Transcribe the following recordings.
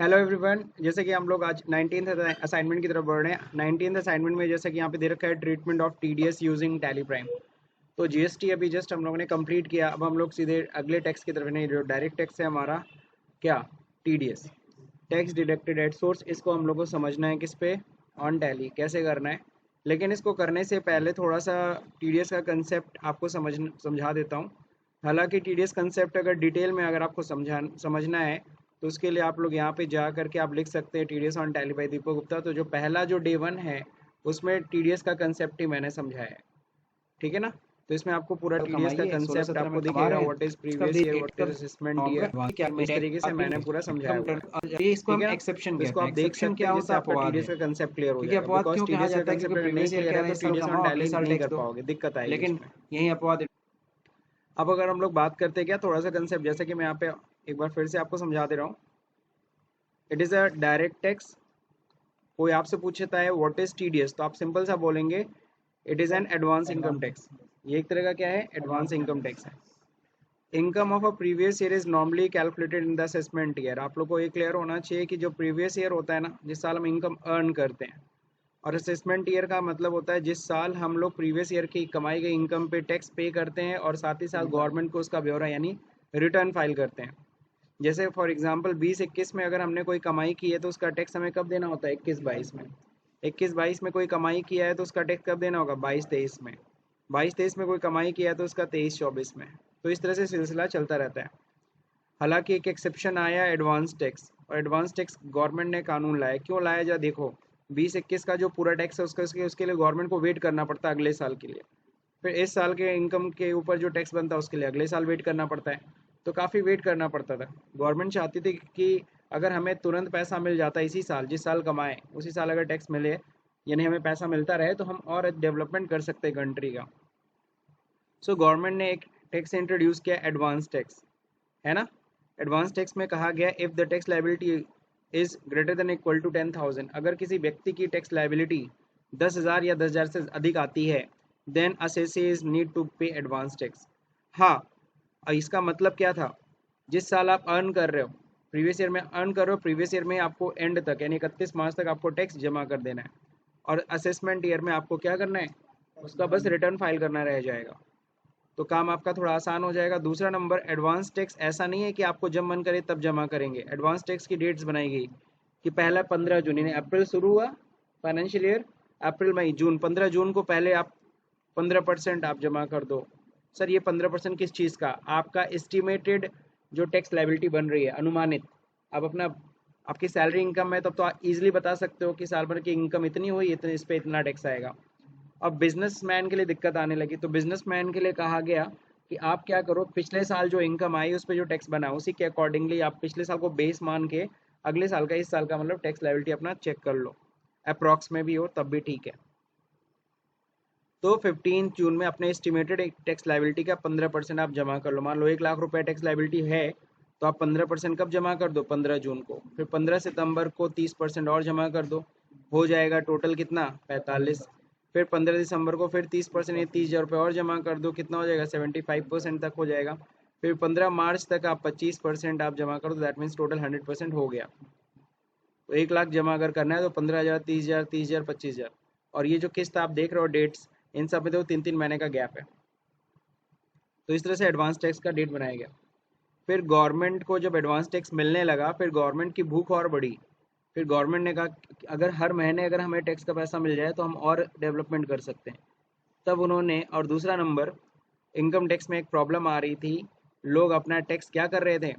Hello everyone. जैसे कि हम लोग आज 19th असाइनमेंट की तरफ बढ़ रहे हैं। 19th असाइनमेंट में जैसे कि यहाँ पे दे रखा है treatment of TDS using tally prime. तो जीएसटी अभी जस्ट हम लोगों ने कंप्लीट किया। अब हम लोग सीधे अगले टैक्स की तरफ, नहीं, जो डायरेक्ट टैक्स है हमारा क्या, TDS, tax deducted at source. इसको हम लोग को समझना है किस पे, ऑन टैली कैसे करना है। लेकिन इसको करने से पहले थोड़ा सा टीडीएस का कंसेप्ट आपको समझा देता हूँ। हालांकि टीडीएस कंसेप्ट अगर डिटेल में अगर आपको समझना है तो उसके लिए आप लोग यहाँ पे जा करके आप लिख सकते हैं TDS on tally bye Deepak Gupta. तो जो पहला जो डे 1 है उसमें टीडीएस का कंसेप्ट ही मैंने समझाया है, ठीक है ना। तो इसमें आपको पूरा साल टीडीएस का कमाइए, सोलह कंसेप्ट सत्रह में आपको कमा दिखेगा, रहे हैं, व्हाट इज इसका प्रीवियस ईयर, व्हाट इसका इज असेसमेंट होगा ईयर। क्या इस तरीके से मैंने पूरा समझाया हुआ है, ये इसको ठीक हम है ना। एक्सेप्शन तो इसको कहते हैं। आप देख एक्सेप्शन सकते क्या हैं, होता जिससे है? आपका अपवाद टीडीएस है, का कंसेप्ट क्लियर हो क्योंकि जाएगा। अपवाद बिकॉज क्यों कहा टीडीएस का जाता है? क्योंकि कंसेप्ट अगर नहीं प्रीवियस ईयर क्लियर कह है रहे तो हैं इस साल टीडीएस ऑन कमाओ, टैली अगले साल नहीं टैक्स कर दो, पाओगे, दिक्कत आएगी लेकिन उसमें। यही अपवाद अब अगर हम लोग बात करते हैं क्या, थोड़ा सा कंसेप्ट जैसे कि मैं यहाँ पे एक बार फिर से आपको समझा दे रहा हूँ। It is a direct tax. कोई आपसे पूछता है व्हाट इज टीडीएस, तो आप सिंपल सा बोलेंगे it is an advance income tax. ये एक तरह का क्या है, एडवांस इनकम टैक्स है। Income of a previous year is normally calculated in the assessment year. आप लोग को ये क्लियर होना चाहिए कि जो प्रीवियस ईयर होता है ना, जिस साल हम इनकम अर्न करते हैं, और असेसमेंट ईयर का मतलब होता है जिस साल हम लोग प्रीवियस ईयर की कमाई गई इनकम पे टैक्स पे करते हैं और साथ ही साथ गवर्नमेंट को उसका ब्यौरा यानी रिटर्न फाइल करते हैं। जैसे फॉर एग्जांपल 20-21 में अगर हमने कोई कमाई की है तो उसका टैक्स हमें कब देना होता है, 21-22 में। 21-22 में कोई कमाई किया है तो उसका टैक्स कब देना होगा, 22-23 में। 22-23 में कोई कमाई किया है तो उसका 23-24 में। तो इस तरह से सिलसिला चलता रहता है। हालांकि एक एक्सेप्शन आया एडवांस टैक्स, और एडवांस टैक्स गवर्नमेंट ने कानून लाया। क्यों लाया, जा देखो, 20-21 का जो पूरा टैक्स है उसका उसके लिए गवर्नमेंट को वेट करना पड़ता है अगले साल के लिए। फिर इस साल के इनकम के ऊपर जो टैक्स बनता है उसके लिए अगले साल वेट करना पड़ता है। तो काफ़ी वेट करना पड़ता था। गवर्नमेंट चाहती थी कि अगर हमें तुरंत पैसा मिल जाता है इसी साल, जिस साल कमाएं उसी साल अगर टैक्स मिले, यानी हमें पैसा मिलता रहे, तो हम और डेवलपमेंट कर सकते हैं कंट्री का। सो गवर्नमेंट ने एक टैक्स इंट्रोड्यूस किया, एडवांस टैक्स, है ना। एडवांस टैक्स में कहा गया if the tax liability is greater than equal to 10,000, अगर किसी व्यक्ति की टैक्स लाइबिलिटी 10,000 या 10,000 से अधिक आती है, देन असेसीज नीड टू पे एडवांस टैक्स। हाँ, इसका मतलब क्या था, जिस साल आप अर्न कर रहे हो, प्रीवियस ईयर में अर्न कर रहे हो, प्रीवियस ईयर में आपको एंड तक यानी 31 मार्च तक आपको टैक्स जमा कर देना है। और असेसमेंट ईयर में आपको क्या करना है, उसका बस रिटर्न फाइल करना रह जाएगा। तो काम आपका थोड़ा आसान हो जाएगा। दूसरा नंबर, एडवांस टैक्स ऐसा नहीं है कि आपको जब मन करे तब जमा करेंगे। एडवांस टैक्स की डेट्स बनाई गई कि पहला 15 जून, यानी अप्रैल शुरू हुआ फाइनेंशियल ईयर, अप्रैल मई जून, 15 जून को पहले आप 15% आप जमा कर दो। सर ये 15% किस चीज़ का, आपका एस्टिमेटेड जो टैक्स लाइबिलिटी बन रही है, अनुमानित। आप अपना, आपकी सैलरी इनकम है तब तो आप इजीली बता सकते हो कि साल भर की इनकम इतनी हुई, इतने इस पे इतना टैक्स आएगा। अब बिजनेसमैन के लिए दिक्कत आने लगी, तो बिजनेसमैन के लिए कहा गया कि आप क्या करो, पिछले साल जो इनकम आई उस पर जो टैक्स बना उसी के अकॉर्डिंगली आप पिछले साल को बेस मान के अगले साल का, इस साल का मतलब टैक्स लायबिलिटी अपना चेक कर लो। अप्रॉक्स में भी हो तब भी ठीक है। तो 15 जून में अपने एस्टिमेटेड टैक्स लायबिलिटी का 15% आप जमा कर लो। मान लो 1 लाख रुपए टैक्स लायबिलिटी है, तो आप 15% कब जमा कर दो, 15 जून को। फिर 15 सितंबर को 30% और जमा कर दो, हो जाएगा टोटल कितना, 45। फिर 15 दिसंबर को फिर 30%, ये 30,000 रुपये और जमा कर दो, कितना हो जाएगा, 75% तक हो जाएगा। फिर 15 मार्च तक आप 25% आप जमा कर दो, दैट मीन्स टोटल 100% हो गया। तो 1 लाख जमा अगर करना है तो 15,000, 30,000, 30,000, 25,000। और ये जो किस्त आप देख रहे हो डेट्स, इन सब में तो 3-3 महीने का गैप है। तो इस तरह से एडवांस टैक्स का डेट बनाया गया। फिर गवर्नमेंट को जब एडवांस टैक्स मिलने लगा, फिर गवर्नमेंट की भूख और बढ़ी। फिर गवर्नमेंट ने कहा कि अगर हर महीने अगर हमें टैक्स का पैसा मिल जाए तो हम और डेवलपमेंट कर सकते हैं। तब उन्होंने, और दूसरा नंबर, इनकम टैक्स में एक प्रॉब्लम आ रही थी, लोग अपना टैक्स क्या कर रहे थे,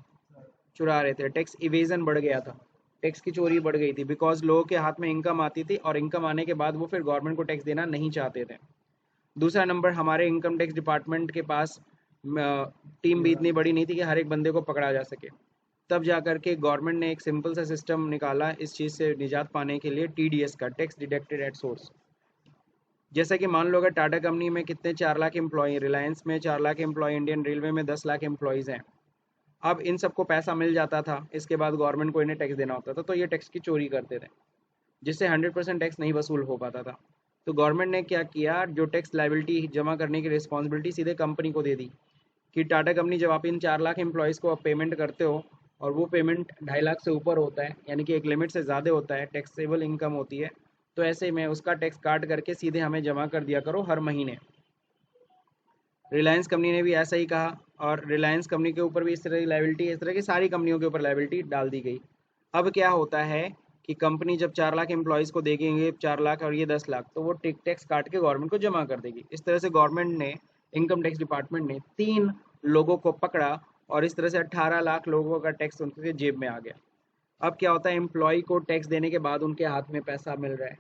चुरा रहे थे। टैक्स इवेजन बढ़ गया था, टैक्स की चोरी बढ़ गई थी, बिकॉज लोगों के हाथ में इनकम आती थी और इनकम आने के बाद वो फिर गवर्नमेंट को टैक्स देना नहीं चाहते थे। दूसरा नंबर, हमारे इनकम टैक्स डिपार्टमेंट के पास टीम भी इतनी बड़ी नहीं थी कि हर एक बंदे को पकड़ा जा सके। तब जा कर के गवर्नमेंट ने एक सिंपल सा सिस्टम निकाला इस चीज़ से निजात पाने के लिए, टीडीएस का, टैक्स डिडक्टेड एट सोर्स। जैसे कि मान लो अगर टाटा कंपनी में कितने 4 लाख एम्प्लॉय, रिलायंस में 4 लाख एम्प्लॉय, इंडियन रेलवे में 10 लाख एम्प्लॉयज़ हैं। अब इन सबको पैसा मिल जाता था, इसके बाद गवर्नमेंट को इन्हें टैक्स देना होता था, तो ये टैक्स की चोरी करते थे, जिससे 100% टैक्स नहीं वसूल हो पाता था। तो गवर्नमेंट ने क्या किया, जो टैक्स लायबिलिटी जमा करने की रिस्पॉन्सिबिलिटी सीधे कंपनी को दे दी कि टाटा कंपनी, जब आप इन 4 लाख एम्प्लॉयज़ को पेमेंट करते हो और वो पेमेंट 2.5 लाख से ऊपर होता है, यानी कि एक लिमिट से ज़्यादा होता है, टैक्सेबल इनकम होती है, तो ऐसे में उसका टैक्स काट करके सीधे हमें जमा कर दिया करो हर महीने। रिलायंस कंपनी ने भी ऐसा ही कहा, और रिलायंस कंपनी के ऊपर भी इस तरह की लाइबिलिटी, इस तरह की सारी कंपनियों के ऊपर लाइबिलिटी डाल दी गई। अब क्या होता है कि कंपनी जब 4 लाख एम्प्लॉयज़ को देखेंगे, 4 लाख और ये 10 लाख, तो वो टैक्स काट के गवर्नमेंट को जमा कर देगी। इस तरह से गवर्नमेंट ने, इनकम टैक्स डिपार्टमेंट ने 3 लोगों को पकड़ा, और इस तरह से 18 लाख लोगों का टैक्स उनके जेब में आ गया। अब क्या होता है, एम्प्लॉय को टैक्स देने के बाद उनके हाथ में पैसा मिल रहा है,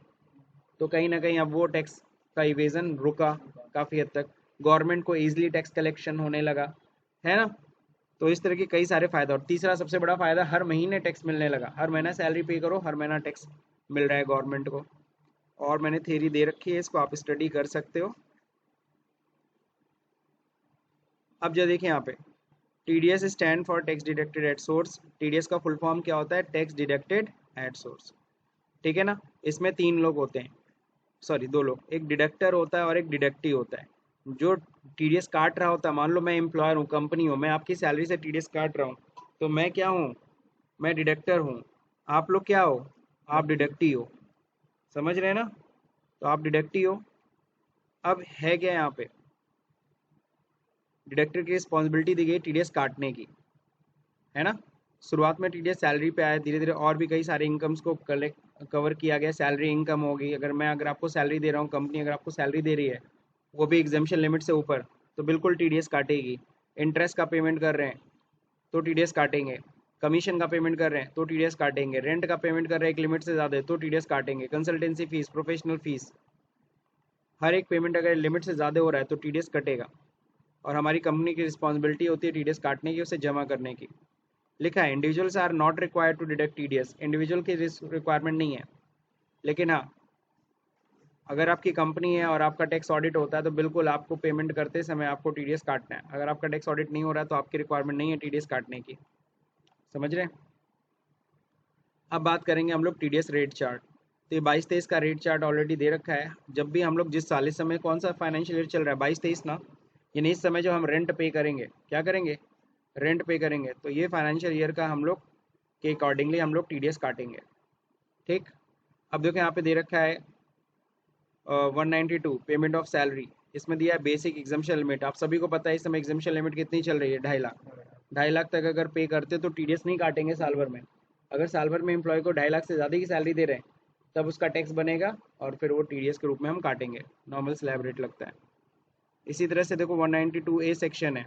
तो कहीं ना कहीं अब वो टैक्स का इवेजन रुका काफ़ी हद तक, गवर्नमेंट को ईजिली टैक्स कलेक्शन होने लगा, है ना। तो इस तरह के कई सारे फायदा, और तीसरा सबसे बड़ा फायदा, हर महीने टैक्स मिलने लगा। हर महीना सैलरी पे करो, हर महीना टैक्स मिल रहा है गवर्नमेंट को। और मैंने थ्योरी दे रखी है, इसको आप स्टडी कर सकते हो। अब जो देखिए यहाँ पे, TDS stand for tax deducted at source. TDS का फुल फॉर्म क्या होता है, टैक्स डिडक्टेड एट सोर्स, ठीक है ना। इसमें 3 लोग होते हैं, सॉरी 2 लोग, एक डिडक्टर होता है और एक डिडक्टी होता है। जो TDS काट रहा होता है, मान लो मैं एम्प्लॉयर हूँ, कंपनी हूँ, मैं आपकी सैलरी से TDS काट रहा हूँ, तो मैं क्या हूँ, मैं डिडक्टर हूँ। आप लोग क्या हो, आप डिडक्टी हो, समझ रहे हैं ना। तो आप डिडक्टी हो। अब है क्या यहाँ पे, डिडक्टर की रिस्पॉन्सिबिलिटी दी गई TDS काटने की, है ना। शुरुआत में TDS सैलरी पे आया, धीरे धीरे और भी कई सारे इनकम्स को कलेक्ट कवर किया गया। सैलरी इनकम होगी, अगर आपको सैलरी दे रहा हूँ, कंपनी अगर आपको सैलरी दे रही है, वो भी एग्जाम्पशन लिमिट से ऊपर, तो बिल्कुल TDS काटेगी। इंटरेस्ट का पेमेंट कर रहे हैं तो TDS काटेंगे, कमीशन का पेमेंट कर रहे हैं तो TDS काटेंगे, रेंट का पेमेंट कर रहे हैं एक लिमिट से ज़्यादा है तो TDS काटेंगे, कंसल्टेंसी फीस, प्रोफेशनल फीस, हर एक पेमेंट अगर लिमिट से ज़्यादा हो रहा है तो TDS कटेगा। और हमारी कंपनी की रिस्पॉन्सिबिलिटी होती है TDS काटने की, उसे जमा करने की। लिखा है individuals are not required to deduct TDS, individual की रिक्वायरमेंट नहीं है, लेकिन हाँ, अगर आपकी कंपनी है और आपका टैक्स ऑडिट होता है तो बिल्कुल आपको पेमेंट करते समय आपको TDS काटना है। अगर आपका टैक्स ऑडिट नहीं हो रहा है तो आपकी रिक्वायरमेंट नहीं है TDS काटने की, समझ रहे हैं। अब बात करेंगे हम लोग TDS रेट चार्ट। तो ये 22-23 का रेट चार्ट ऑलरेडी दे रखा है। जब भी हम लोग जिस साल, इस समय कौन सा फाइनेंशियल ईयर चल रहा है, 22-23 ना, यानी इस समय जो हम रेंट पे करेंगे, क्या करेंगे, रेंट पे करेंगे, तो ये फाइनेंशियल ईयर का हम लोग के अकॉर्डिंगली हम लोग TDS काटेंगे, ठीक। अब देखो यहाँ पे दे रखा है 192 पेमेंट ऑफ सैलरी, इसमें दिया है बेसिक एग्जाम्पशन लिमिट। आप सभी को पता है इस समय एग्जाम्पशन लिमिट कितनी चल रही है, 2.5 लाख। 2.5 लाख तक अगर पे करते तो TDS नहीं काटेंगे साल भर में। अगर साल भर में एम्प्लॉय को 2.5 लाख से ज़्यादा की सैलरी दे रहे हैं, तब उसका टैक्स बनेगा और फिर वो TDS के रूप में हम काटेंगे, नॉर्मल स्लैब रेट लगता है। इसी तरह से देखो 192A सेक्शन है,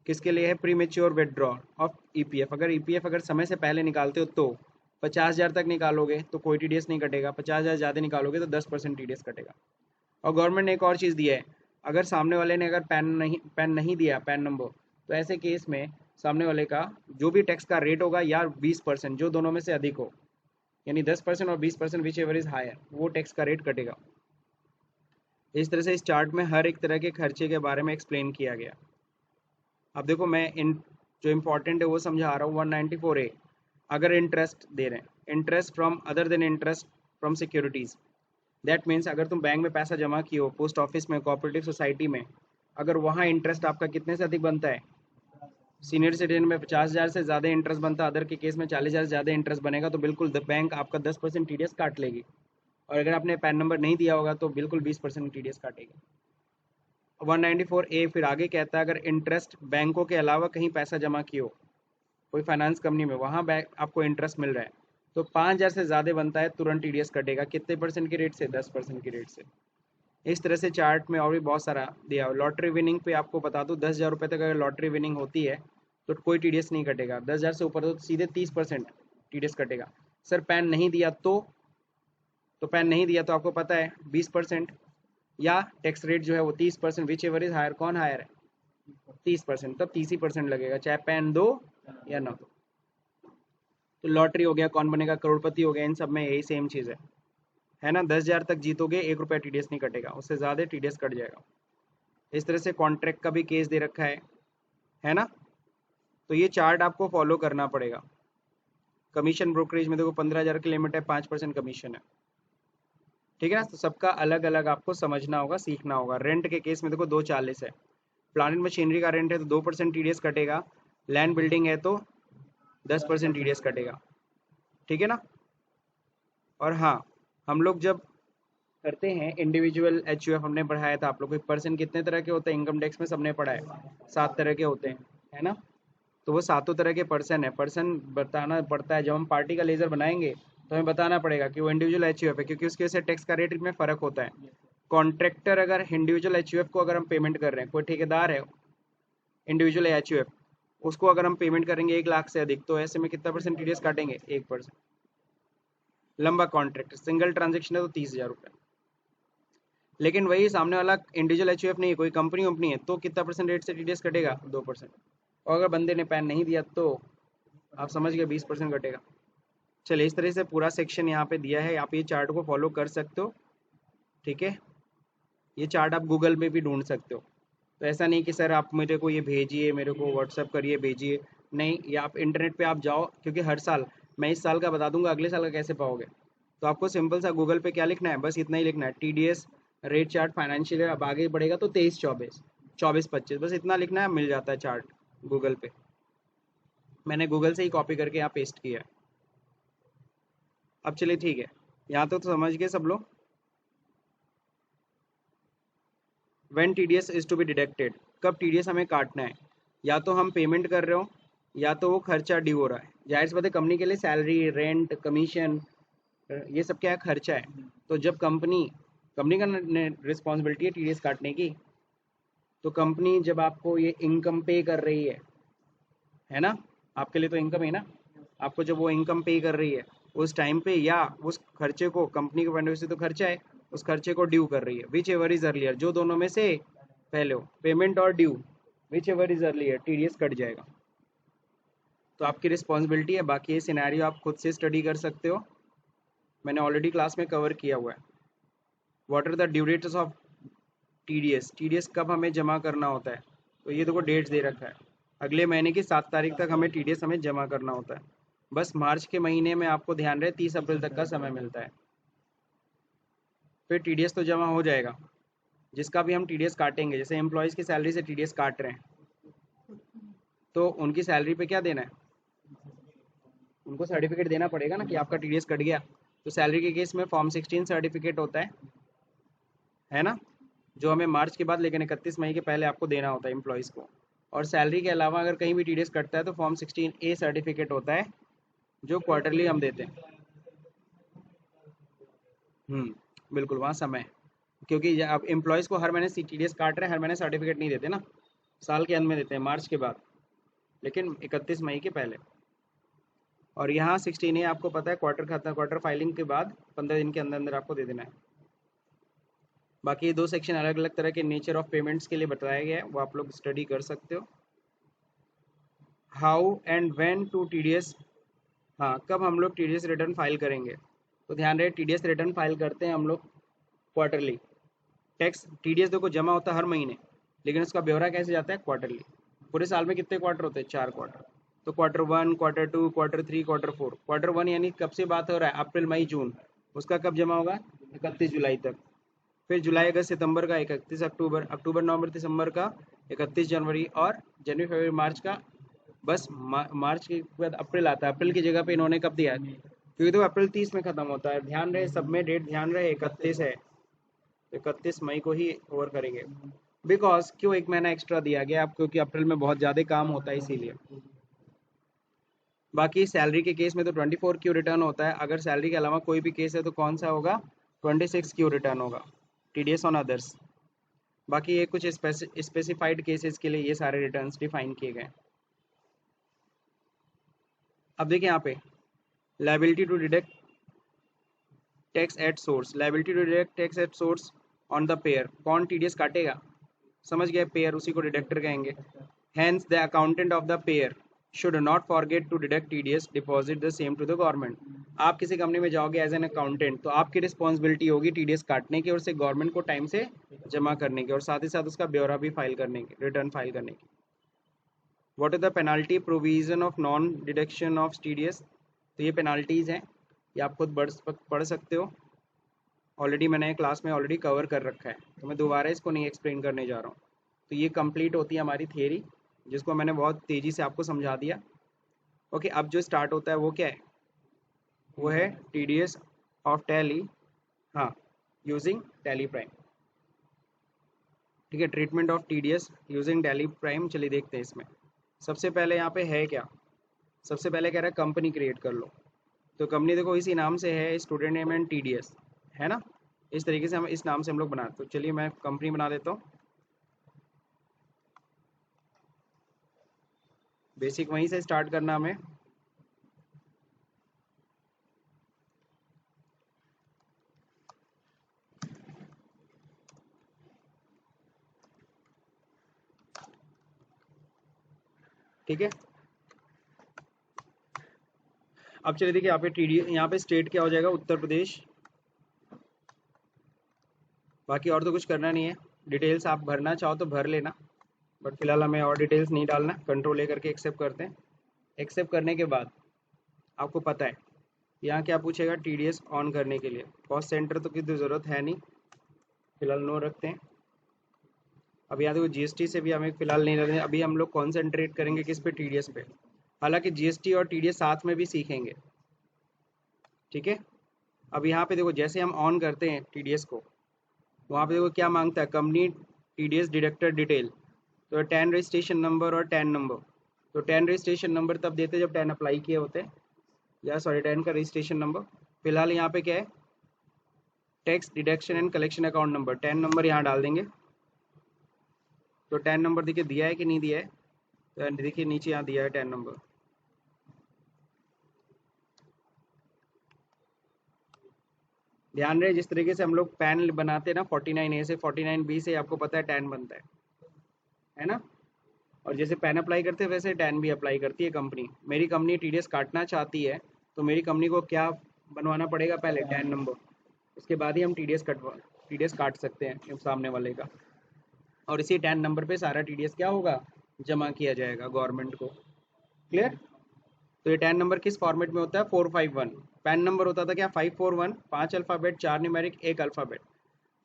किसके लिए है, pre mature withdraw of EPF। अगर EPF अगर समय से पहले निकालते हो तो 50,000 तक निकालोगे तो कोई TDS नहीं कटेगा, 50,000 ज़्यादा निकालोगे तो 10% TDS कटेगा। और गवर्नमेंट ने एक और चीज़ दिया है, अगर सामने वाले ने अगर पैन नहीं दिया, पैन नंबर, तो ऐसे केस में सामने वाले का जो भी टैक्स का रेट होगा या 20%, जो दोनों में से अधिक हो, यानी 10% और 20%, विच एवर इज हायर, वो टैक्स का रेट कटेगा। इस तरह से इस चार्ट में हर एक तरह के खर्चे के बारे में एक्सप्लेन किया गया। अब देखो मैं इन जो इम्पोर्टेंट है वो समझा रहा हूँ। 194A, अगर इंटरेस्ट दे रहे हैं, interest from other than interest from securities, that means अगर तुम बैंक में पैसा जमा किए हो, पोस्ट ऑफिस में, कोऑपरेटिव सोसाइटी में, अगर वहाँ इंटरेस्ट आपका कितने से अधिक बनता है, सीनियर सिटीजन में 50,000 से ज़्यादा इंटरेस्ट बनता है, अदर के केस में 40,000 से ज़्यादा इंटरेस्ट बनेगा, तो बिल्कुल बैंक आपका 10% TDS काट लेगी। और अगर आपने पैन नंबर नहीं दिया होगा तो बिल्कुल 20% TDS काटेगी। 194A फिर आगे कहता है, अगर इंटरेस्ट बैंकों के अलावा कहीं पैसा जमा किए हो, कोई फाइनेंस कंपनी में, वहाँ बैंक आपको इंटरेस्ट मिल रहा है, तो 5,000 से ज़्यादा बनता है, तुरंत TDS कटेगा। कितने परसेंट की रेट से, 10% की रेट से। इस तरह से चार्ट में और भी बहुत सारा दिया हुआ। लॉटरी विनिंग पे आपको बता दूँ, 10,000 रुपये तक अगर लॉटरी विनिंग होती है तो कोई TDS नहीं कटेगा। 10,000 से ऊपर तो सीधे 30% TDS कटेगा। सर पैन नहीं दिया तो पैन नहीं दिया तो आपको पता है 20%, या टैक्स रेट जो है वो 30%, विच एवर इज हायर, कौन हायर है, 30%, तब 30% लगेगा, चाहे पैन दो या ना दो। तो लॉटरी हो गया, कौन बनेगा करोड़पति हो गया, इन सब में यही सेम चीज़ है ना। 10,000 तक जीतोगे 1 रुपया TDS नहीं कटेगा, उससे ज़्यादा TDS कट जाएगा। इस तरह से कॉन्ट्रैक्ट का भी केस दे रखा है ना। तो ये चार्ट आपको फॉलो करना पड़ेगा। कमीशन ब्रोकरेज में देखो 15,000 की लिमिट है, 5% कमीशन है, ठीक है ना। तो सबका अलग अलग आपको समझना होगा, सीखना होगा। रेंट के केस में देखो 240 है, प्लांट एंड मशीनरी का रेंट है तो 2% TDS कटेगा, लैंड बिल्डिंग है तो 10% TDS कटेगा, ठीक है ना। और हाँ, हम लोग जब करते हैं इंडिविजुअल HUF, हमने पढ़ाया था आप लोग को, पर्सन कितने तरह के होते हैं इनकम टैक्स में, सबने पढ़ा है 7 तरह के होते हैं, है ना। तो वो सातों तरह के पर्सन है, पर्सन बताना पड़ता है। जब हम पार्टी का लेजर बनाएंगे तो हमें बताना पड़ेगा कि वो इंडिविजुअल HUF है, क्योंकि उसकी वजह से टैक्स का रेट में फ़र्क होता है। कॉन्ट्रैक्टर अगर इंडिविजुअल HUF को अगर हम पेमेंट कर रहे हैं, कोई ठेकेदार है इंडिविजुअल HUF, उसको अगर हम पेमेंट करेंगे 1 लाख से अधिक, तो ऐसे में कितना परसेंट TDS काटेंगे? 1%। लंबा कॉन्ट्रैक्ट, सिंगल ट्रांजेक्शन है तो 30,000 रुपये। लेकिन वही सामने वाला इंडिविजुअल HUF नहीं है, कोई कंपनी वंपनी है, तो कितना परसेंट रेट से TDS कटेगा? 2%। और अगर बंदे ने पैन नहीं दिया तो आप समझ गए 20% कटेगा। चलिए, इस तरह से पूरा सेक्शन यहाँ पे दिया है, आप ये चार्ट को फॉलो कर सकते हो, ठीक है। ये चार्ट आप गूगल पे भी ढूंढ सकते हो। तो ऐसा नहीं कि सर आप मेरे को ये भेजिए, मेरे को व्हाट्सअप करिए, भेजिए, नहीं, ये आप इंटरनेट पे आप जाओ, क्योंकि हर साल मैं इस साल का बता दूंगा, अगले साल का कैसे पाओगे। तो आपको सिंपल सा गूगल पे क्या लिखना है, बस इतना ही लिखना है, TDS रेट चार्ट फाइनेंशियल। अब आगे बढ़ेगा तो 23-24, 24-25, बस इतना लिखना है, मिल जाता है चार्ट गूगल पे। मैंने गूगल से ही कॉपी करके यहाँ पेस्ट किया है। अब चलिए ठीक है, यहाँ तो समझ गए सब लोग। When TDS is to be deducted, कब TDS हमें काटना है? या तो हम पेमेंट कर रहे हो, या तो वो खर्चा ड्यू हो रहा है। जाहिर सी बात है, कंपनी के लिए सैलरी, रेंट, कमीशन, ये सब क्या है? खर्चा है। तो जब कंपनी कंपनी का रिस्पॉन्सिबिलिटी है TDS काटने की, तो कंपनी जब आपको ये इनकम पे कर रही है ना, आपके लिए तो इनकम है ना, आपको जब वो इनकम पे कर रही है उस टाइम पे, या उस खर्चे को, कंपनी के पॉइंट ऑफ व्यू से तो खर्चा है, उस खर्चे को ड्यू कर रही है, विच एवर इज अर्लियर, जो दोनों में से पहले हो, पेमेंट और due, which ever is earlier, TDS cut जाएगा। तो आपकी रिस्पॉन्सिबिलिटी है। बाकी ये सिनेरियो आप खुद से स्टडी कर सकते हो, मैंने ऑलरेडी क्लास में कवर किया हुआ है। What are the due dates of TDS कब हमें जमा करना होता है? तो ये देखो डेट्स दे रखा है, अगले महीने की 7 तारीख तक हमें TDS हमें जमा करना होता है। बस मार्च के महीने में आपको ध्यान रहे 30 अप्रैल तक का समय मिलता है, फिर TDS तो जमा हो जाएगा। जिसका भी हम TDS काटेंगे, जैसे एम्प्लॉयज़ की सैलरी से TDS काट रहे हैं, तो उनकी सैलरी पे क्या देना है? उनको सर्टिफिकेट देना पड़ेगा ना कि आपका TDS कट गया। तो सैलरी के केस में फॉर्म 16 सर्टिफिकेट होता है ना, जो हमें मार्च के बाद लेकिन 31 मई के पहले आपको देना होता है एम्प्लॉयज़ को। और सैलरी के अलावा अगर कहीं भी TDS कटता है तो फॉर्म 16A सर्टिफिकेट होता है, जो क्वार्टरली हम देते हैं। बिल्कुल, वहाँ समय है। क्योंकि अब एम्प्लॉयज़ को हर महीने TDS काट रहे हैं, हर महीने सर्टिफिकेट नहीं देते ना, साल के अंत में देते हैं, मार्च के बाद, लेकिन 31 मई के पहले। और यहाँ 16A आपको पता है क्वार्टर फाइलिंग के बाद 15 दिन के अंदर अंदर आपको दे देना है। बाकी ये 2 सेक्शन अलग अलग तरह के नेचर ऑफ पेमेंट्स के लिए बताया गया है, वो आप लोग स्टडी कर सकते हो। How and when to TDS, हाँ, कब हम लोग TDS रिटर्न फाइल करेंगे? तो ध्यान रहे, TDS रिटर्न फाइल करते हैं हम लोग क्वार्टरली। टैक्स TDS देखो जमा होता है हर महीने, लेकिन उसका ब्यौरा कैसे जाता है? क्वार्टरली। पूरे साल में कितने क्वार्टर होते हैं? 4 क्वार्टर। तो Q1, Q2, Q3, Q4। Q1 यानी कब से बात हो रहा है? अप्रैल, मई, जून। उसका कब जमा होगा? 31 जुलाई तक। फिर जुलाई, अगस्त, सितंबर का 31 अक्टूबर, अक्टूबर, नवंबर, दिसंबर का 31 जनवरी, और जनवरी, फरवरी, मार्च का, बस मार्च के बाद अप्रैल आता है। अप्रैल की जगह पे इन्होंने कब दिया है? क्योंकि तो अप्रैल 30 में खत्म होता है, ध्यान रहे सब में डेट, ध्यान रहे 31 है, 31 मई को ही ओवर करेंगे। बिकॉज क्यों एक महीना एक्स्ट्रा दिया गया आप, क्योंकि अप्रैल में बहुत ज़्यादा काम होता है इसीलिए। बाकी सैलरी के केस में तो 24 क्यू रिटर्न होता है, अगर सैलरी के अलावा कोई भी केस है तो कौन सा होगा? 26 क्यू रिटर्न होगा, TDS ऑन अदर्स। बाकी ये कुछ स्पेसिफाइड केसेस के लिए ये सारे रिटर्न्स डिफाइन किए गए। अब देखिए यहाँ पे, liability to deduct tax at source, liability to deduct tax at source on the payer, कौन TDS काटेगा? समझ गए, पेयर, उसी को डिडक्टर कहेंगे। Hence, the accountant of the payer should not forget to deduct TDS, deposit the same to the government. आप किसी company में जाओगे एज एन अकाउंटेंट, तो आपकी रिस्पॉन्सिबिलिटी होगी TDS काटने की और उसे गवर्नमेंट को टाइम से जमा करने की, और साथ ही साथ उसका ब्यौरा भी फाइल करने की, रिटर्न फाइल करने की। What is the penalty provision of non deduction of TDS? तो ये पेनाल्टीज़ हैं, ये आप खुद पढ़ सकते हो, ऑलरेडी मैंने क्लास में ऑलरेडी कवर कर रखा है, तो मैं दोबारा इसको नहीं एक्सप्लेन करने जा रहा हूँ। तो ये कंप्लीट होती है हमारी थियरी, जिसको मैंने बहुत तेज़ी से आपको समझा दिया। ओके, अब जो स्टार्ट होता है वो क्या है, वो है TDS ऑफ टैली, हाँ, यूजिंग टैली प्राइम। ठीक है, treatment of TDS using tally prime. चलिए देखते हैं इसमें। सबसे पहले यहाँ पे है क्या, सबसे पहले कह रहा है कंपनी क्रिएट कर लो। तो कंपनी देखो इसी नाम से है, स्टूडेंट नेम एंड TDS, है ना। इस तरीके से हम इस नाम से हम लोग बनाते। तो चलिए मैं कंपनी बना देता हूँ। बेसिक वहीं से स्टार्ट करना हमें। ठीक है, अब चलिए देखिए यहाँ पे TD, यहाँ पे स्टेट क्या हो जाएगा, उत्तर प्रदेश। बाकी और तो कुछ करना नहीं है, डिटेल्स आप भरना चाहो तो भर लेना, बट फिलहाल हमें और डिटेल्स नहीं डालना। कंट्रोल ले करके एक्सेप्ट करते हैं। एक्सेप्ट करने के बाद आपको पता है यहाँ क्या पूछेगा, TDS ऑन करने के लिए कॉस्ट सेंटर तो की ज़रूरत है नहीं, फिलहाल नो रखते हैं। अब यहाँ देखो GST से भी हमें फिलहाल नहीं रखना, अभी हम लोग कॉन्सेंट्रेट करेंगे किस पे, TDS पे। हालांकि GST और TDS साथ में भी सीखेंगे। ठीक है, अब यहाँ पे देखो जैसे हम ऑन करते हैं TDS को, वहाँ पे देखो क्या मांगता है, कंपनी TDS डिडक्टर डिटेल, तो 10 रजिस्ट्रेशन नंबर और 10 नंबर। तो 10 रजिस्ट्रेशन नंबर तब देते जब 10 अप्लाई किए होते हैं, या सॉरी 10 का रजिस्ट्रेशन नंबर। फिलहाल यहाँ पे क्या है, tax deduction and collection account number, 10 number यहाँ डाल देंगे। तो 10 नंबर देखिए दिया है कि नहीं दिया है, तो देखिए नीचे यहाँ दिया है 10 नंबर। ध्यान रहे जिस तरीके से हम लोग पैन बनाते हैं ना 49A से 49B से, आपको पता है 10 बनता है ना। और जैसे पैन अप्लाई करते हैं वैसे 10 भी अप्लाई करती है कंपनी। मेरी कंपनी TDS काटना चाहती है, तो मेरी कंपनी को क्या बनवाना पड़ेगा, पहले 10 नंबर, उसके बाद ही हम TDS काट सकते हैं सामने वाले का। और इसी 10 नंबर पे सारा TDS क्या होगा, जमा किया जाएगा गवर्नमेंट को। क्लियर। तो ये 10 नंबर किस फॉर्मेट में होता है, 451। पैन नंबर होता था क्या, 541, 5 अल्फ़ाबेट 4 न्यूमेरिक 1 अल्फ़ाबेट।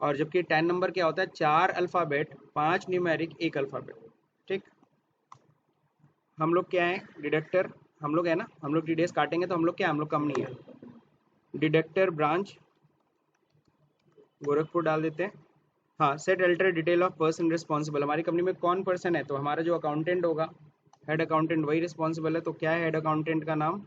और जबकि 10 नंबर क्या होता है, 4 अल्फ़ाबेट 5 न्यूमेरिक 1 अल्फ़ाबेट। ठीक, हम लोग क्या है, डिडक्टर हम लोग है ना, हम लोग TDS काटेंगे तो हम लोग क्या, हम लोग कंपनी है, डिडक्टर ब्रांच गोरखपुर डाल देते हैं। हाँ, set alter detail of person responsible, हमारी कंपनी में कौन पर्सन है, तो हमारा जो अकाउंटेंट होगा, हेड अकाउंटेंट वही रिस्पॉन्सिबल है। तो क्या है हेड अकाउंटेंट का नाम,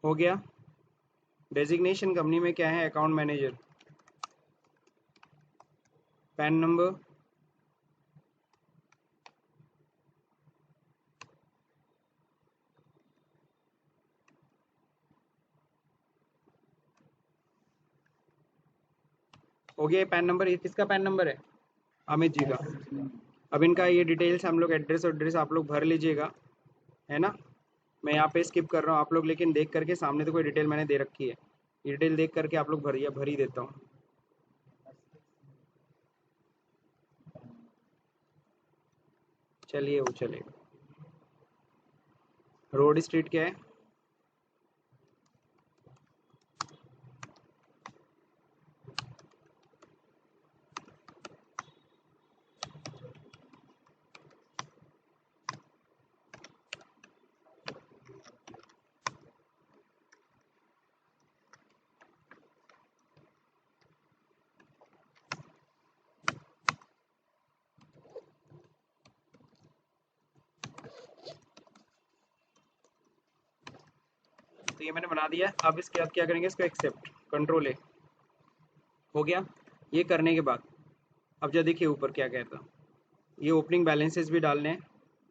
हो गया। डेजिग्नेशन कंपनी में क्या है, अकाउंट मैनेजर। पैन नंबर, हो गया। पैन नंबर, ये किसका पैन नंबर है, अमित जी का। अब इनका ये डिटेल्स हम लोग एड्रेस और एड्रेस आप लोग भर लीजिएगा, है ना। मैं यहाँ पे स्किप कर रहा हूँ, आप लोग लेकिन देख करके, सामने तो कोई डिटेल मैंने दे रखी है, ये डिटेल देख करके आप लोग भर ही देता हूँ। चलिए वो चलेगा। रोड स्ट्रीट क्या है, तो ये मैंने बना दिया। अब इसके बाद क्या करेंगे, इसको एक्सेप्ट, कंट्रोल ए, हो गया। ये करने के बाद अब जो देखिए ऊपर क्या कहता, ये ओपनिंग बैलेंसेस भी डालने हैं।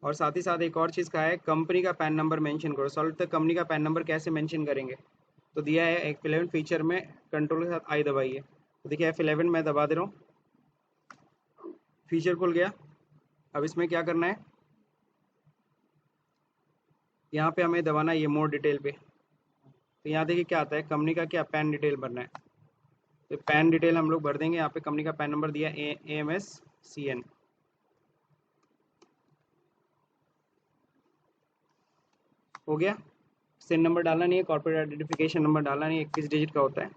और साथ ही साथ एक और चीज़ का है, कंपनी का पैन नंबर मेंशन करो। सॉल्व तक कंपनी का पैन नंबर कैसे मेंशन करेंगे, तो दिया है F11 फीचर में, कंट्रोल के साथ आई दबाइए। तो देखिए F11 मैं दबा दे रहा हूँ, फीचर खुल गया। अब इसमें क्या करना है, यहाँ पे हमें दबाना है ये मोर डिटेल पे। तो यहाँ देखिए क्या आता है, कंपनी का क्या पैन डिटेल भरना है। तो पैन डिटेल हम लोग भर देंगे। यहाँ पे कंपनी का पैन नंबर दिया AMSCN, हो गया। सिन नंबर डालना नहीं है, कॉर्पोरेट आइडेंटिफिकेशन नंबर डालना नहीं है, 21 डिजिट का होता है।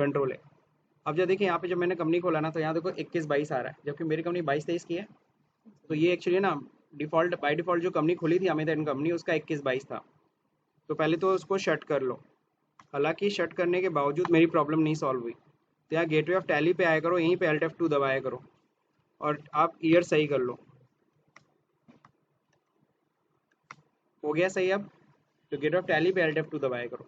कंट्रोल है। अब जब देखिए यहाँ पे जब मैंने कंपनी खोला ना तो यहाँ देखो 21-22 आ रहा है, जबकि मेरी कंपनी 22-23 की है। तो ये एक्चुअली ना डिफ़ॉल्ट बाय डिफ़ॉल्ट जो कंपनी खुली थी अमित एंड कंपनी, उसका 21-22 था। तो पहले तो उसको शट कर लो। हालांकि शट करने के बावजूद मेरी प्रॉब्लम नहीं सॉल्व हुई, तो यहाँ गेटवे ऑफ टैली पे आया करो, यहीं पे Alt F2 दबाया करो और आप ईयर सही कर लो। हो गया सही अब? तो गेटवे ऑफ टैली पे Alt F2 दबाया करो,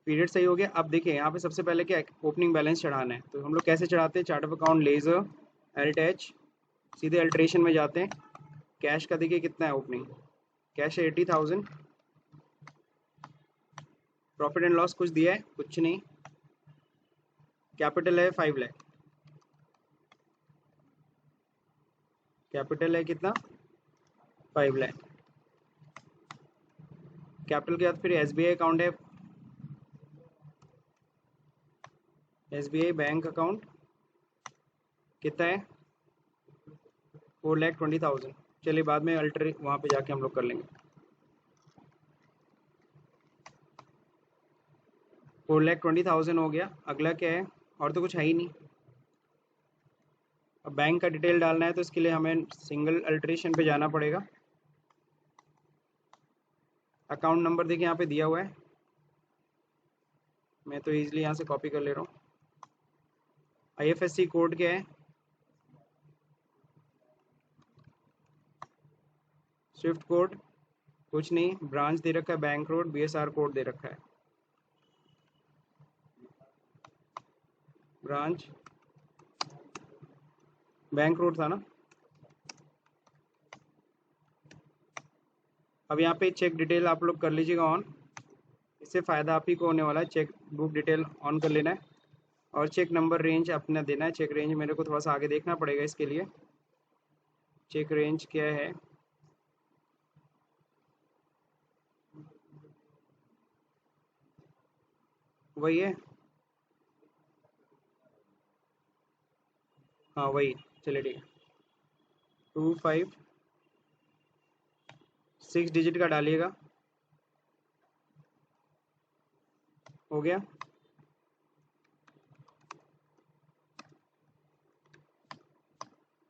पीरियड सही हो गया। अब देखिए यहाँ पे सबसे पहले क्या ओपनिंग बैलेंस चढ़ाना है, तो हम लोग कैसे चढ़ाते हैं? Chart of account laser Alt H, सीधे अल्ट्रेशन में जाते हैं। कैश का देखिए कितना है ओपनिंग, कैश है 80,000। प्रॉफिट एंड लॉस कुछ दिया है? कुछ नहीं। कैपिटल है 5 लाख। कैपिटल है कितना? 5 लाख। कैपिटल के बाद फिर SBI अकाउंट है, SBI बैंक अकाउंट कितना है? 4,20,000। चलिए बाद में अल्टर वहाँ पे जाके हम लोग कर लेंगे। 4,20,000 हो गया। अगला क्या है? और तो कुछ है ही नहीं। अब बैंक का डिटेल डालना है तो इसके लिए हमें सिंगल अल्ट्रेशन पे जाना पड़ेगा। अकाउंट नंबर देखिए यहाँ पे दिया हुआ है, मैं तो इजीली यहाँ से कॉपी कर ले रहा हूँ। IFSC कोड क्या है? स्विफ्ट कोड कुछ नहीं। ब्रांच दे रखा है बैंक रोड, BSR कोड दे रखा है। ब्रांच बैंक रोड था ना। अब यहाँ पे चेक डिटेल आप लोग कर लीजिएगा ऑन, इससे फ़ायदा आप ही को होने वाला है। चेक बुक डिटेल ऑन कर लेना है और चेक नंबर रेंज अपना देना है। चेक रेंज मेरे को थोड़ा सा आगे देखना पड़ेगा इसके लिए। चेक रेंज क्या है? वही है, हाँ वही। चलिए ठीक है, 256 डिजिट का डालिएगा। हो गया।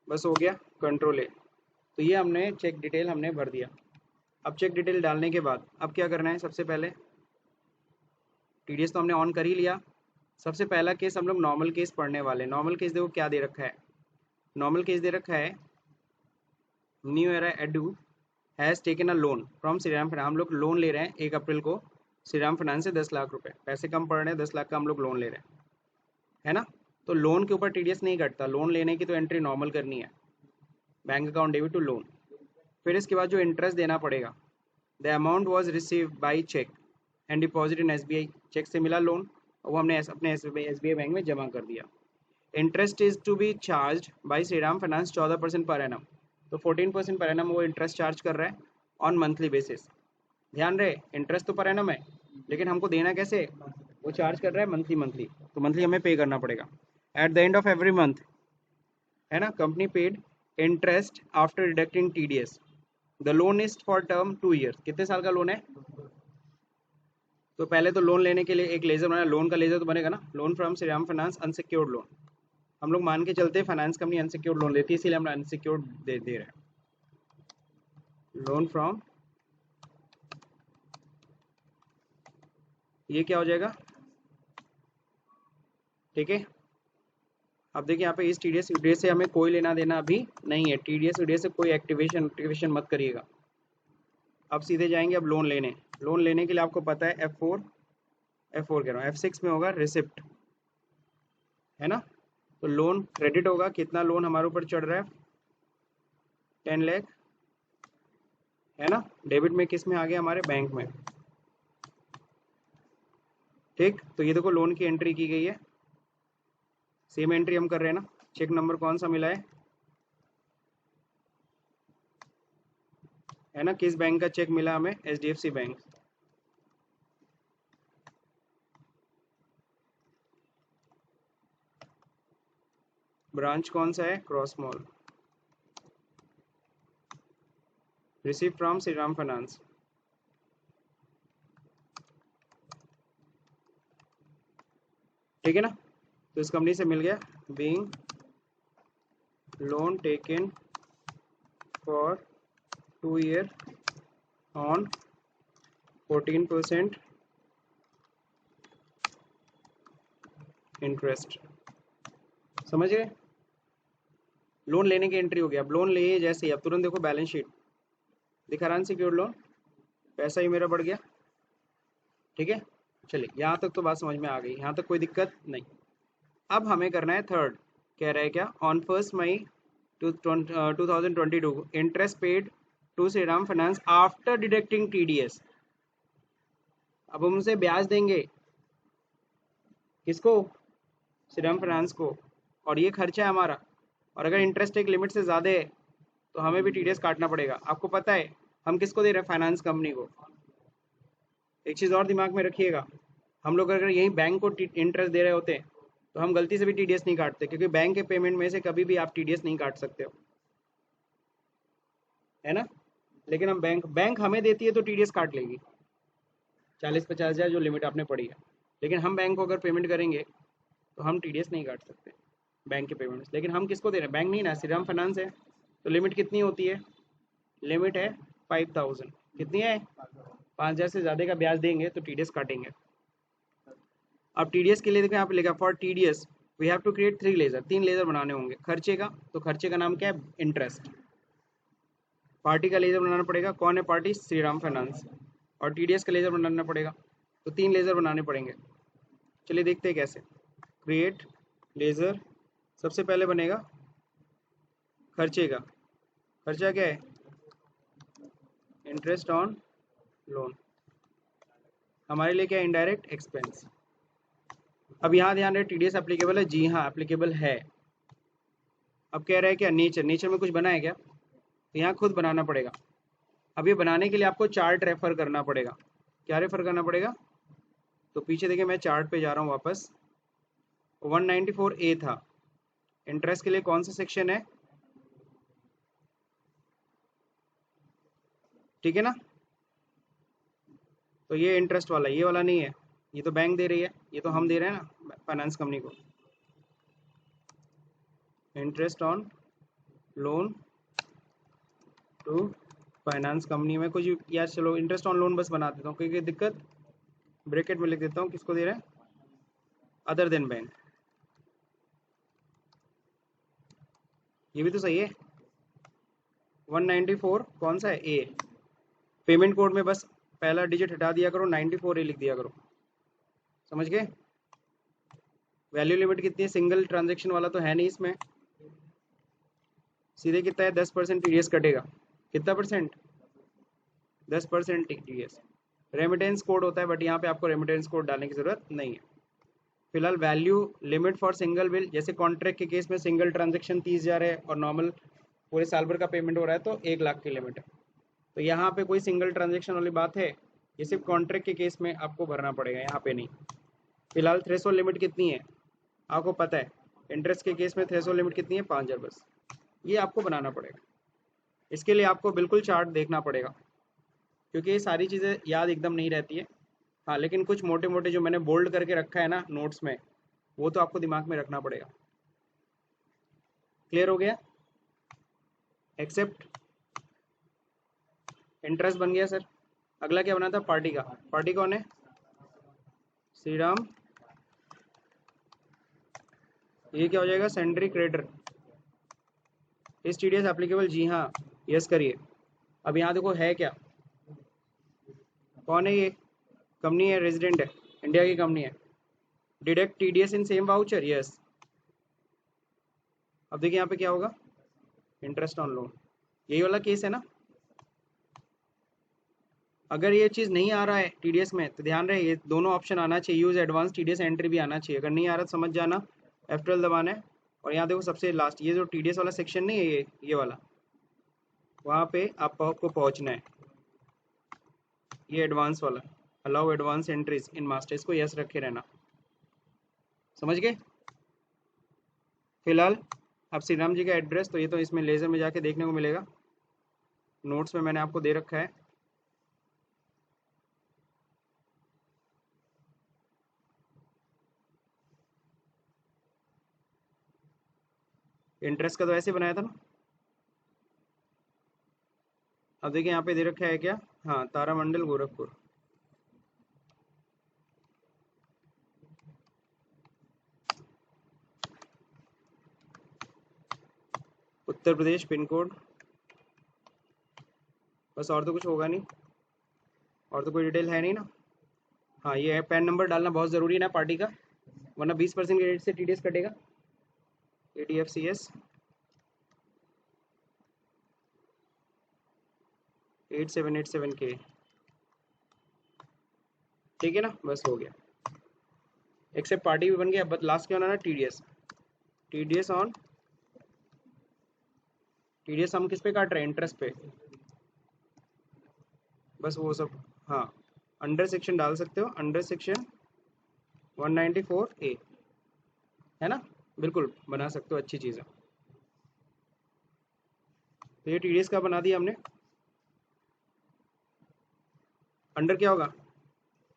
बस हो गया, कंट्रोल है। तो ये हमने चेक डिटेल हमने भर दिया। अब चेक डिटेल डालने के बाद अब क्या करना है? सबसे पहले TDS तो हमने ऑन कर ही लिया। सबसे पहला केस हम लोग नॉर्मल केस पढ़ने वाले हैं। नॉर्मल केस देखो क्या दे रखा है। नॉर्मल केस दे रखा है, new era edu has taken a loan from Shriram finance. हम लोग लोन ले रहे हैं 1 अप्रैल को श्रीराम फाइनेंस से 10 लाख रुपए। पैसे कम पड़ रहे हैं, 10 लाख का हम लोग लोन ले रहे हैं, है ना। तो लोन के ऊपर TDS नहीं कटता। लोन लेने की तो एंट्री नॉर्मल करनी है, bank account debit to loan. फिर इसके बाद जो इंटरेस्ट देना पड़ेगा, the amount was received by cheque and deposit in SBI। Cheque से मिला लोन, वो हमने अपने SBI बैंक में जमा कर दिया। Interest is to be charge by Shriram finance 14% per annum. तो 14% पर एनम वो इंटरेस्ट चार्ज कर रहा है ऑन मंथली बेसिस। ध्यान रहे इंटरेस्ट तो पर एनम है, लेकिन हमको देना कैसे? वो चार्ज कर रहा है मंथली मंथली, तो मंथली हमें पे करना पड़ेगा at the end of every month, है ना। Company paid interest after deducting TDS। The loan is for term 2 year. कितने साल का लोन है? तो पहले तो लोन लेने के लिए एक लेजर बना, लोन का लेजर तो बनेगा ना। Loan from Shriram finance unsecured loan. हम लोग मान के चलते फाइनेंस कंपनी अनसिक्योर्ड लोन लेती है, इसीलिए हम अनसिक्योर्ड दे रहे हैं। लोन फ्रॉम, ये क्या हो जाएगा? ठीक है। अब देखिए यहाँ पे इस TDS UDS से हमें कोई लेना देना अभी नहीं है। TDS UDS से कोई एक्टिवेशन मत करिएगा। अब सीधे जाएंगे अब लोन लेने। लोन लेने के लिए आपको पता है F4 कह रहा हूँ, F6 में होगा रिसिप्ट, है ना। तो लोन क्रेडिट होगा, कितना लोन हमारे ऊपर चढ़ रहा है? 10 लाख, है ना। डेबिट में किस में आ गया? हमारे बैंक में। ठीक, तो ये देखो लोन की एंट्री की गई है, सेम एंट्री हम कर रहे हैं ना। चेक नंबर कौन सा मिला है ना। किस बैंक का चेक मिला हमें? HDFC bank. ब्रांच कौन सा है? Cross mall. Receive from Shriram finance. ठीक है ना। तो इस कंपनी से मिल गया being loan taken for 2 year on 14% interest. समझ गए। लोन लेने की एंट्री हो गया। अब लोन लिए जैसे ही अब तुरंत देखो बैलेंस शीट दिखा रहा अनसिक्योर्ड लोन, पैसा ही मेरा बढ़ गया। ठीक है, चलिए यहाँ तक तो बात समझ में आ गई, यहाँ तक कोई दिक्कत नहीं। अब हमें करना है थर्ड, कह रहा है क्या, on 1 May 2022 interest paid to Shriram finance after deducting TDS. अब हम उनसे ब्याज देंगे, किसको, श्रीराम फाइनेंस को, और ये खर्चा है हमारा। और अगर इंटरेस्ट एक लिमिट से ज़्यादा है तो हमें भी टीडीएस काटना पड़ेगा। आपको पता है हम किसको दे रहे हैं, फाइनेंस कंपनी को। एक चीज़ और दिमाग में रखिएगा, हम लोग अगर यही बैंक को इंटरेस्ट दे रहे होते तो हम गलती से भी टीडीएस नहीं काटते, क्योंकि बैंक के पेमेंट में से कभी भी आप टीडीएस नहीं काट सकते हो, है ना। लेकिन हम बैंक हमें देती है तो टीडीएस काट लेगी 40-50 हज़ार जो लिमिट आपने पड़ी है। लेकिन हम बैंक को अगर पेमेंट करेंगे तो हम टीडीएस नहीं काट सकते बैंक के पेमेंट। लेकिन हम किसको दे रहे हैं, बैंक नहीं ना, श्रीराम फाइनेंस है। तो लिमिट कितनी होती है, लिमिट है 5000। कितनी है, 5000 से ज़्यादा का ब्याज देंगे तो टीडीएस काटेंगे। अब टीडीएस के लिए देखो यहाँ पे लिखा for TDS we have to create 3 ledger, 3 ledger बनाने होंगे। खर्चे का, तो खर्चे का नाम क्या है, इंटरेस्ट। पार्टी का लेजर बनाना पड़ेगा, कौन है पार्टी, श्रीराम फाइनेंस। और टीडीएस का लेजर बनाना पड़ेगा, तो 3 लेजर बनाने पड़ेंगे। चलिए देखते हैं कैसे। क्रिएट लेजर, सबसे पहले बनेगा खर्चे का। खर्चा क्या है, इंटरेस्ट ऑन लोन, हमारे लिए क्या है, इनडायरेक्ट एक्सपेंस। अब यहाँ ध्यान रहे टीडीएस एप्लीकेबल है, जी हाँ एप्लीकेबल है। अब कह रहा है क्या, नेचर, नेचर में कुछ बना है क्या, तो यहाँ खुद बनाना पड़ेगा। अब ये बनाने के लिए आपको चार्ट रेफर करना पड़ेगा। क्या रेफर करना पड़ेगा, तो पीछे देखिए मैं चार्ट पे जा रहा हूँ वापस। 194A था, इंटरेस्ट के लिए कौन सा सेक्शन है, ठीक है ना। तो ये इंटरेस्ट वाला, ये वाला नहीं है, ये तो बैंक दे रही है, ये तो हम दे रहे हैं ना फाइनेंस कंपनी को। Interest on loan to finance company में कुछ यार, चलो इंटरेस्ट ऑन लोन बस बना देता हूँ, क्योंकि दिक्कत ब्रैकेट में लिख देता हूँ किसको दे रहे हैं, अदर देन बैंक। ये भी तो सही है। 194 कौन सा है, ए। पेमेंट कोड में बस पहला डिजिट हटा दिया करो, 94A लिख दिया करो। समझ गए। वैल्यू लिमिट कितनी है, सिंगल ट्रांजेक्शन वाला तो है नहीं इसमें। सीधे कितना है, 10% टीडीएस कटेगा। कितना परसेंट, 10% टीडीएस। रेमिटेंस कोड होता है, बट यहाँ पे आपको रेमिटेंस कोड डालने की जरूरत नहीं है। फिलहाल value limit for single bill, जैसे कॉन्ट्रैक्ट के केस में सिंगल ट्रांजेक्शन 30,000 है और नॉर्मल पूरे साल भर का पेमेंट हो रहा है तो 1 लाख की लिमिट है। तो यहाँ पे कोई सिंगल ट्रांजेक्शन वाली बात है, ये सिर्फ कॉन्ट्रैक्ट के केस में आपको भरना पड़ेगा, यहाँ पे नहीं। फिलहाल थ्रेशोल्ड लिमिट कितनी है आपको पता है, इंटरेस्ट के केस में थ्रेशोल्ड लिमिट कितनी है, 5000 बस। ये आपको बनाना पड़ेगा, इसके लिए आपको बिल्कुल चार्ट देखना पड़ेगा, क्योंकि ये सारी चीज़ें याद एकदम नहीं रहती है। हाँ, लेकिन कुछ मोटे मोटे जो मैंने बोल्ड करके रखा है ना नोट्स में, वो तो आपको दिमाग में रखना पड़ेगा। क्लियर हो गया। एक्सेप्ट, इंटरेस्ट बन गया सर। अगला क्या बना था, पार्टी का। पार्टी कौन है, श्रीराम। ये क्या हो जाएगा, सेंड्री क्रेडिटर। इस टीडीएस एप्लीकेबल, जी हाँ, यस करिए। अब यहाँ देखो है क्या, कौन है ये, कंपनी है, रेजिडेंट है, इंडिया की कंपनी है। Deduct TDS in same voucher, yes. अब देखिए यहाँ पे क्या होगा, इंटरेस्ट ऑन लोन, यही वाला केस है ना। अगर ये चीज़ नहीं आ रहा है टीडीएस में तो ध्यान रहे ये दोनों ऑप्शन आना चाहिए, यूज एडवांस टीडीएस एंट्री भी आना चाहिए। अगर नहीं आ रहा तो समझ जाना, F12 दबाना है। और यहाँ देखो सबसे लास्ट ये जो टीडीएस वाला सेक्शन नहीं है, ये वाला, वहाँ पे आपको पहुँचना है। ये एडवांस वाला, allow advance entries in master, इसको यस रखे रहना। समझ गए। फिलहाल अब श्री राम जी का एड्रेस, तो ये तो इसमें लेजर में जाके देखने को मिलेगा, नोट्स में मैंने आपको दे रखा है। इंटरेस्ट का तो ऐसे बनाया था ना। अब देखिए यहाँ पे दे रखा है क्या, हाँ तारामंडल गोरखपुर, उत्तर प्रदेश पिन कोड, बस और तो कुछ होगा नहीं, और तो कोई डिटेल है नहीं ना। हाँ ये है, पैन नंबर डालना बहुत ज़रूरी है ना पार्टी का, वरना 20% के रेट से टीडीएस कटेगा। ADFCS 8787K, ठीक है ना, बस हो गया। एक्सेप्ट पार्टी भी बन गया, बट लास्ट क्या होना ना, टीडीएस। टीडीएस ऑन, टीडीएस हम किस पे काट रहे हैं, इंटरेस्ट पे, बस वो सब। हाँ अंडर सेक्शन डाल सकते हो, अंडर सेक्शन 194A, है ना, बिल्कुल बना सकते हो, अच्छी चीज़ है। तो ये टीडीएस का बना दिया हमने। अंडर क्या होगा,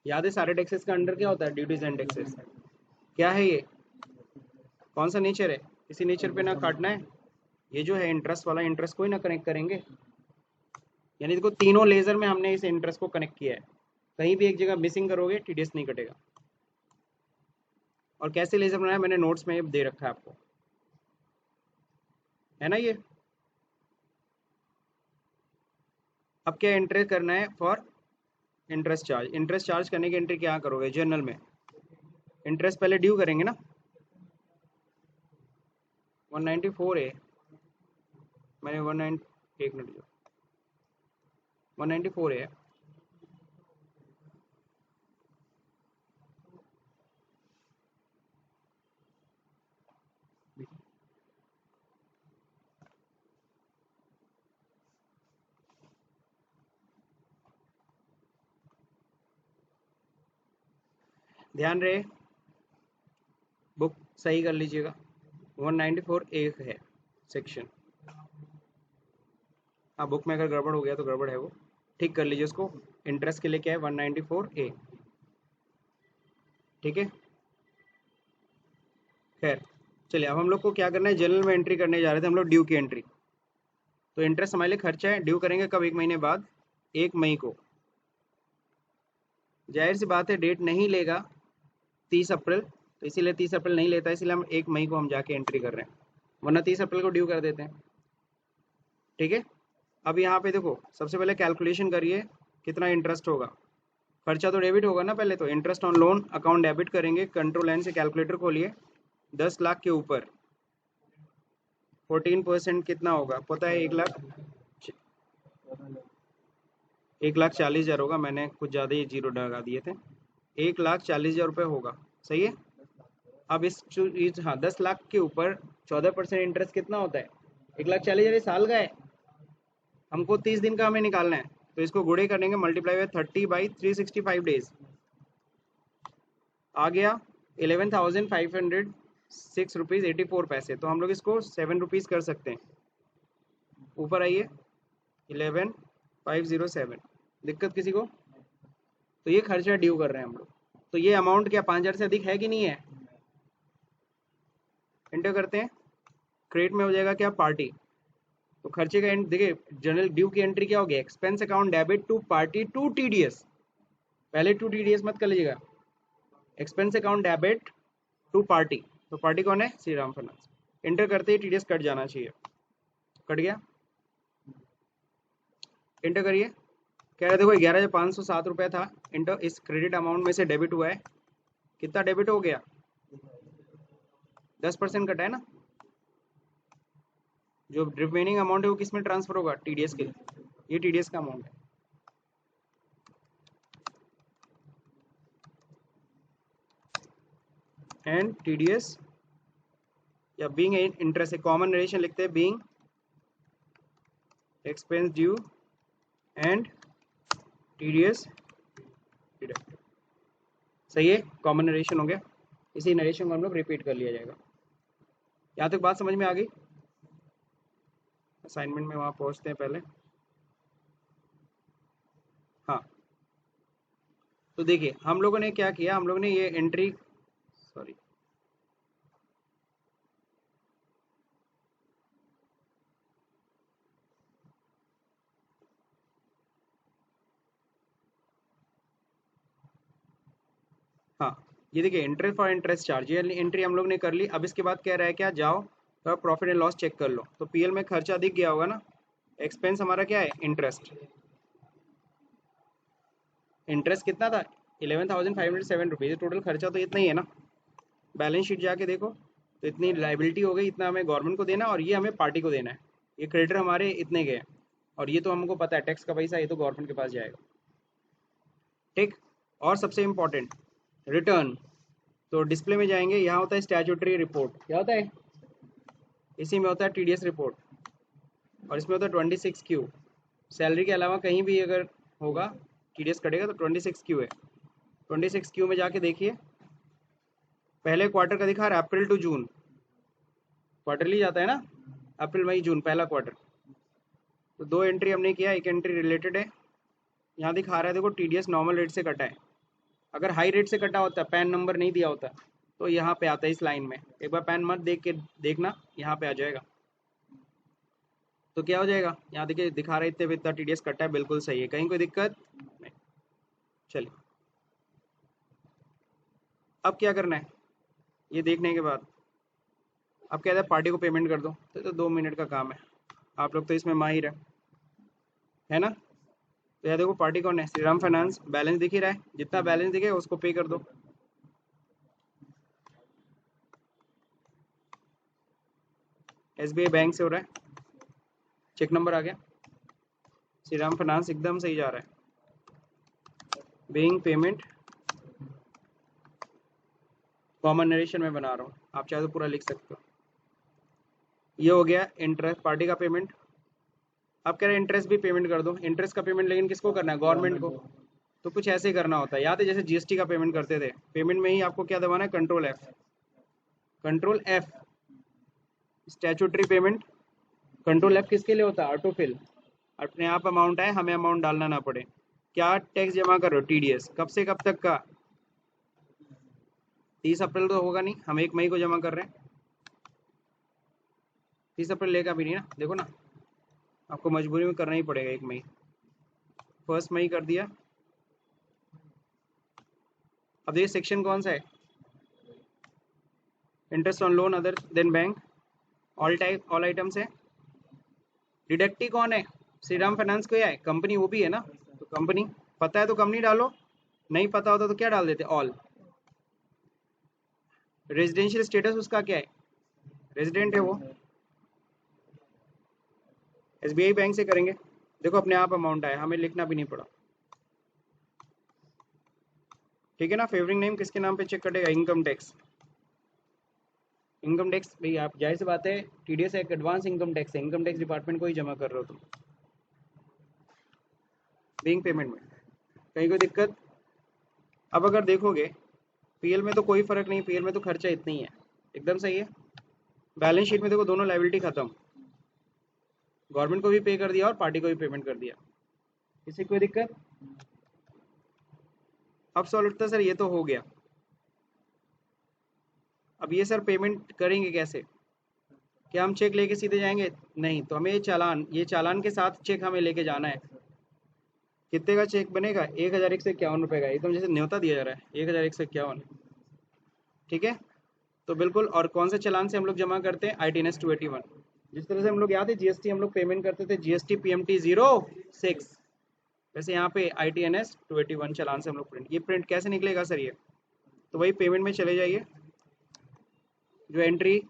याद है सारे टैक्सेस का अंडर क्या होता है, ड्यूटीज एंड टैक्सेस। क्या है ये, कौन सा नेचर है, इसी नेचर पे ना काटना है। ये जो है इंटरेस्ट वाला, इंटरेस्ट को ही ना कनेक्ट करेंगे, यानी देखो तीनों लेजर में हमने इस इंटरेस्ट को कनेक्ट किया है, कहीं भी एक जगह मिसिंग करोगे टीडीएस नहीं कटेगा। और कैसे लेजर बनाया मैंने नोट्स में दे रखा है आपको, है ना ये। अब क्या एंट्री करना है, for interest charge, interest charge करने की एंट्री क्या करोगे, जर्नल में इंटरेस्ट पहले ड्यू करेंगे ना, 194A, मैंने 19, एक मिनट, 194A है। ध्यान रहे, बुक सही कर लीजिएगा, 194A है सेक्शन। हाँ बुक में अगर गड़बड़ हो गया तो गड़बड़ है, वो ठीक कर लीजिए उसको। इंटरेस्ट के लिए क्या है, 194A, ठीक है। खैर चलिए, अब हम लोग को क्या करना है, जनरल में एंट्री करने जा रहे थे हम लोग, ड्यू की एंट्री। तो इंटरेस्ट हमारे लिए खर्चा है, ड्यू करेंगे कब, 1 महीने बाद, 1 मई को। जाहिर सी बात है डेट नहीं लेगा 30 अप्रैल, तो इसीलिए 30 अप्रैल नहीं लेता, इसीलिए हम 1 मई को हम जाके एंट्री कर रहे हैं, वरना 30 अप्रैल को ड्यू कर देते हैं, ठीक है। अब यहाँ पे देखो, सबसे पहले कैलकुलेशन करिए कितना इंटरेस्ट होगा। खर्चा तो डेबिट होगा ना, पहले तो interest on loan account debit करेंगे, कंट्रोल लाइन से कैलकुलेटर खोलिए, 10 लाख के ऊपर 14% कितना होगा पता है, 1,40,000 होगा, मैंने कुछ ज़्यादा ही जीरो लगा दिए थे, 1,40,000 रुपये होगा, सही है। अब हाँ 10 लाख के ऊपर 14% इंटरेस्ट कितना होता है, 1,40,000 साल का है, हमको 30 दिन का हमें निकालना है, तो इसको गुणे करेंगे, मल्टीप्लाई बाय 30/365 डेज, आ गया 11,506 रुपीज़ 84 पैसे। तो हम लोग इसको 7 रुपीज़ कर सकते हैं, ऊपर आइए, 11,507, दिक्कत किसी को। तो ये खर्चा ड्यू कर रहे हैं हम लोग, तो ये अमाउंट क्या 5,000 से अधिक है कि नहीं है, एंटर करते हैं, क्रेडिट में हो जाएगा क्या, पार्टी। तो खर्चे का एंड देखिए, जनरल ड्यू की एंट्री क्या होगी, expense account debit to party to TDS, पहले टू टीडीएस मत कर लीजिएगा, expense account debit to party, तो पार्टी कौन है, श्री राम फाइनेंस। एंटर करते ही टीडीएस कट जाना चाहिए, कट गया, एंटर करिए। कह रहे देखो 11,507 रुपये था, इंटर इस क्रेडिट अमाउंट में से डेबिट हुआ है, कितना डेबिट हो गया, 10% कटा है ना, जो रिमेनिंग अमाउंट है वो किस में ट्रांसफर होगा, टीडीएस के लिए, ये टीडीएस का अमाउंट है। एंड टीडीएस या बीइंग इंटरेस्ट, कॉमन नरेशन लिखते हैं, being expense due and TDS deducted, सही है, कॉमन नरेशन हो गया। इसी नरेशन को हम लोग रिपीट कर लिया जाएगा। यहाँ तक बात समझ में आ गई, असाइनमेंट में वहाँ पहुँचते हैं पहले। हाँ तो देखिए हम लोगों ने क्या किया, हम लोगों ने ये एंट्री, सॉरी हाँ, ये देखिए इंटरेस्ट फॉर इंटरेस्ट चार्ज, ये एंट्री हम लोग ने कर ली। अब इसके बाद कह रहा है क्या, जाओ तो प्रॉफिट एंड लॉस चेक कर लो। तो पीएल में खर्चा दिख गया होगा ना, एक्सपेंस हमारा क्या है, इंटरेस्ट। इंटरेस्ट कितना था, 11,507 रुपीज़। टोटल खर्चा तो इतना ही है ना। बैलेंस शीट जाके देखो तो इतनी लाइबिलिटी हो गई, इतना हमें गवर्नमेंट को देना और ये हमें पार्टी को देना है। ये क्रेडिटर हमारे इतने गए और ये तो हमको पता है टैक्स का पैसा, ये तो गवर्नमेंट के पास जाएगा। ठीक। और सबसे इम्पोर्टेंट रिटर्न, तो डिस्प्ले में जाएंगे, यहाँ होता है स्टैट्यूटरी रिपोर्ट। क्या होता है, इसी में होता है टीडीएस रिपोर्ट, और इसमें होता है 26Q। सैलरी के अलावा कहीं भी अगर होगा टीडीएस कटेगा तो 26Q है। 26Q में जाके देखिए, पहले क्वार्टर का दिखा रहा है अप्रैल टू जून, क्वार्टरली जाता है ना, अप्रैल मई जून पहला क्वार्टर। तो दो एंट्री हमने किया, एक एंट्री रिलेटेड है, यहाँ दिखा रहा है देखो टीडीएस नॉर्मल रेट से कटा है। अगर हाई रेट से कटा होता, पैन नंबर नहीं दिया होता, तो यहाँ पे आता है इस लाइन में। एक बार पैन मत देख के देखना, यहाँ पे आ जाएगा। तो क्या हो जाएगा, यहाँ देखिए दिखा रहे इतने इतना टीडीएस कटा है, बिल्कुल सही है, कहीं कोई दिक्कत नहीं। चलिए अब क्या करना है, ये देखने के बाद अब कहता है पार्टी को पेमेंट कर दो। तो 2 मिनट का काम है, आप लोग तो इसमें माहिर है ना। तो यार देखो पार्टी कौन है, श्रीराम फाइनेंस। बैलेंस दिख ही रहा है, जितना बैलेंस दिखेगा उसको पे कर दो। एसबीआई बैंक से हो रहा है, चेक नंबर आ गया। श्रीराम फाइनेंस एकदम सही जा रहा है। बीइंग पेमेंट, कॉमन नरेशन में बना रहा हूँ, आप चाहे तो पूरा लिख सकते हो। ये हो गया इंटरेस्ट, पार्टी का पेमेंट। अब कह रहे हैं इंटरेस्ट भी पेमेंट कर दो। इंटरेस्ट का पेमेंट लेकिन किसको करना है, गवर्नमेंट को। तो कुछ ऐसे ही करना होता है, याद है जैसे जीएसटी का पेमेंट करते थे, पेमेंट में ही आपको क्या दबाना है, control F. Control F statutory payment, control F किसके लिए होता है, ऑटोफिल। अपने आप अमाउंट आए, हमें अमाउंट डालना ना पड़े। क्या टैक्स जमा कर रहे हो, टीडीएस, कब से कब तक का, 30 अप्रैल तो होगा नहीं, हम 1 मई को जमा कर रहे हैं। 30 अप्रैल लेगा भी नहीं ना, देखो ना, आपको मजबूरी में करना ही पड़ेगा। 1 मई, 1 मई कर दिया। अब ये सेक्शन कौन सा है, interest on loan other than bank, all type all items है। डिडक्टी कौन है, श्रीराम फाइनेंस को है, कंपनी वो भी है ना, तो कंपनी पता है तो कंपनी डालो, नहीं पता होता तो क्या डाल देते, ऑल। रेजिडेंशियल स्टेटस उसका क्या है, रेजिडेंट है वो। एसबीआई बैंक से करेंगे, देखो अपने आप अमाउंट आया, हमें लिखना भी नहीं पड़ा। ठीक है ना। फेवरिंग नेम किसके नाम पे चेक कटेगा, इनकम टैक्स। इनकम टैक्स भाई आप जाहिर सी बात है, टीडीएस एक एडवांस इनकम टैक्स है, इनकम टैक्स डिपार्टमेंट को ही जमा कर रहे हो तुम। बैंक पेमेंट में कहीं कोई दिक्कत। अब अगर देखोगे पीएल में तो कोई फर्क नहीं, पीएल में तो खर्चा इतना ही है, एकदम सही है। बैलेंस शीट में देखो दोनों लाइबिलिटी खत्म, गवर्नमेंट को भी पे कर दिया और पार्टी को भी पेमेंट कर दिया, किसी कोई दिक्कत। अब सवाल उठता है सर ये तो हो गया, अब ये सर पेमेंट करेंगे कैसे, क्या हम चेक लेके सीधे जाएंगे, नहीं, तो हमें ये चालान के साथ चेक हमें लेके जाना है। कितने का चेक बनेगा, 1151 रुपये का, एकदम जैसे न्योता दिया जा रहा है, 1151। ठीक है। तो बिल्कुल, और कौन से चालान से हम लोग जमा करते हैं, ITNS 281। जिस तरह से हम लोग याद है जीएसटी हम लोग पेमेंट करते थे, GST PMT 06, वैसे यहाँ पे ITNS 281 चालान से हम लोग प्रिंट, ये प्रिंट कैसे निकलेगा सर, ये तो वही पेमेंट में चले जाइए, जो एंट्री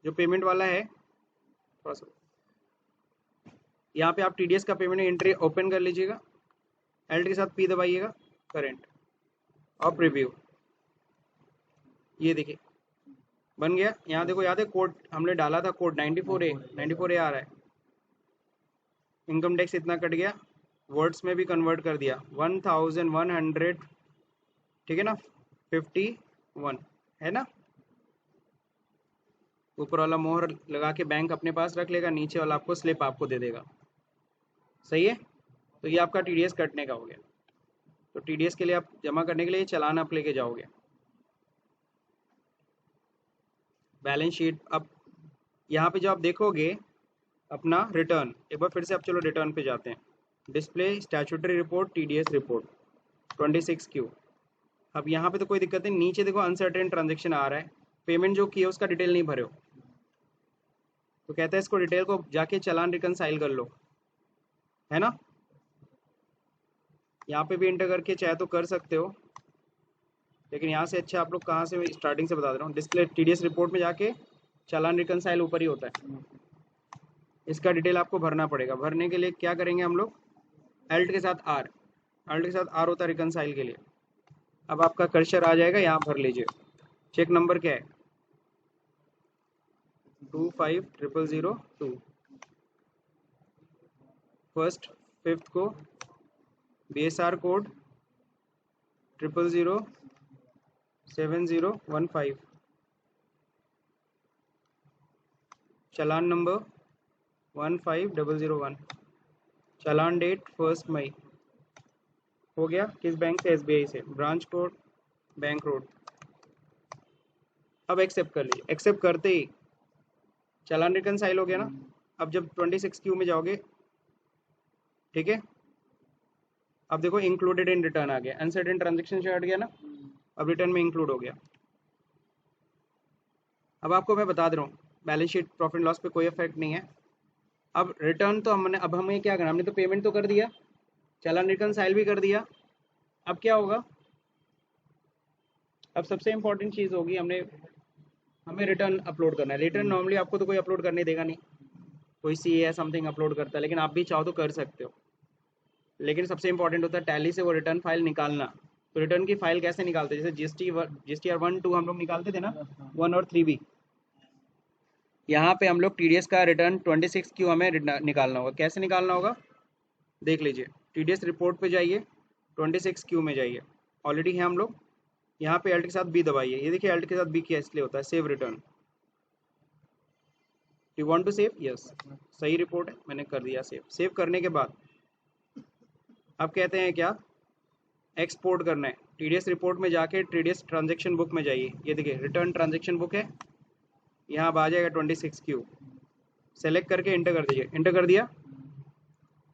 जो पेमेंट वाला है, थोड़ा सा यहाँ पे आप टीडीएस का पेमेंट एंट्री ओपन कर लीजिएगा, एल्ट के साथ पी दबाइएगा, करेंट और प्रीव्यू, ये देखिए बन गया। यहाँ देखो याद है कोड हमने डाला था, कोड 94A आ रहा है। इनकम टैक्स इतना कट गया, वर्ड्स में भी कन्वर्ट कर दिया, 1100, ठीक है ना, 51 है ना। ऊपर वाला मोहर लगा के बैंक अपने पास रख लेगा, नीचे वाला आपको स्लिप आपको दे देगा, सही है। तो ये आपका टीडीएस कटने का हो गया। तो टीडीएस के लिए आप जमा करने के लिए चालान आप लेके जाओगे। बैलेंस शीट, अब यहाँ पे जो आप देखोगे अपना रिटर्न, एक बार फिर से आप चलो रिटर्न पे जाते हैं, display statutory report TDS report 26Q। अब यहाँ पे तो कोई दिक्कत नहीं, नीचे देखो अनसर्टेन ट्रांजेक्शन आ रहा है, पेमेंट जो किया उसका डिटेल नहीं भरे हो, तो कहता है इसको डिटेल को जाके चालान रिकनसाइल कर लो, है ना। यहाँ पे भी इंटर करके चाहे तो कर सकते हो, लेकिन यहाँ से अच्छा आप लोग कहाँ से, स्टार्टिंग से बता दे रहा हूँ, डिस्प्ले टीडीएस रिपोर्ट में जाके चालान रिकनसाइल ऊपर ही होता है, इसका डिटेल आपको भरना पड़ेगा। भरने के लिए क्या करेंगे हम लोग, एल्ट के साथ आर, एल्ट के साथ आर होता है रिकनसाइल के लिए। अब आपका कर्सर आ जाएगा, यहाँ भर लीजिए। चेक नंबर क्या है, 250002। फर्स्ट फिफ्थ को BSR कोड 0007015, चालान नंबर 15001, चालान डेट 1 मई। हो गया। किस बैंक से, SBI से, ब्रांच कोड बैंक रोड। अब एक्सेप्ट कर लीजिए। एक्सेप्ट करते ही चालान रिकनसाइल हो गया ना। अब जब 26Q में जाओगे, ठीक है, अब देखो इंक्लूडेड इन रिटर्न आ गया, अनसर्टेन ट्रांजेक्शन से हट गया ना, अब रिटर्न में इंक्लूड हो गया। अब आपको मैं बता दे रहा हूँ, बैलेंस शीट प्रॉफिट लॉस पे कोई इफेक्ट नहीं है। अब रिटर्न तो हमने, अब हमें क्या करना, हमने तो पेमेंट तो कर दिया, चालान रिकनसाइल भी कर दिया। अब क्या होगा, अब सबसे इंपॉर्टेंट चीज़ होगी, हमें रिटर्न अपलोड करना है। रिटर्न नॉर्मली आपको तो कोई अपलोड करने देगा नहीं, कोई CA या समथिंग अपलोड करता है, लेकिन आप भी चाहो तो कर सकते हो। लेकिन सबसे इंपॉर्टेंट होता है टैली से वो रिटर्न फाइल निकालना। तो रिटर्न की फाइल कैसे निकालते हैं, जैसे GSTR 1 2 हम लोग निकालते थे ना, 1 और 3 भी। यहाँ पे हम लोग TDS का रिटर्न 26Q हमें निकालना होगा। कैसे निकालना होगा देख लीजिए, TDS रिपोर्ट पे जाइए, 26Q में जाइए, ऑलरेडी है हम लोग। यहाँ पे अल्ट के साथ बी दबाइए, ये देखिए अल्ट के साथ बी क्या इसलिए होता है, save return. You want to save, yes, सही रिपोर्ट है, मैंने कर दिया सेव। सेव करने के बाद अब कहते हैं क्या, एक्सपोर्ट करना है। TDS रिपोर्ट में जाके TDS ट्रांजेक्शन बुक में जाइए, ये देखिए रिटर्न ट्रांजेक्शन बुक है, यहाँ अब आ जाएगा 26Q, सेलेक्ट करके इंटर कर दीजिए। इंटर कर दिया,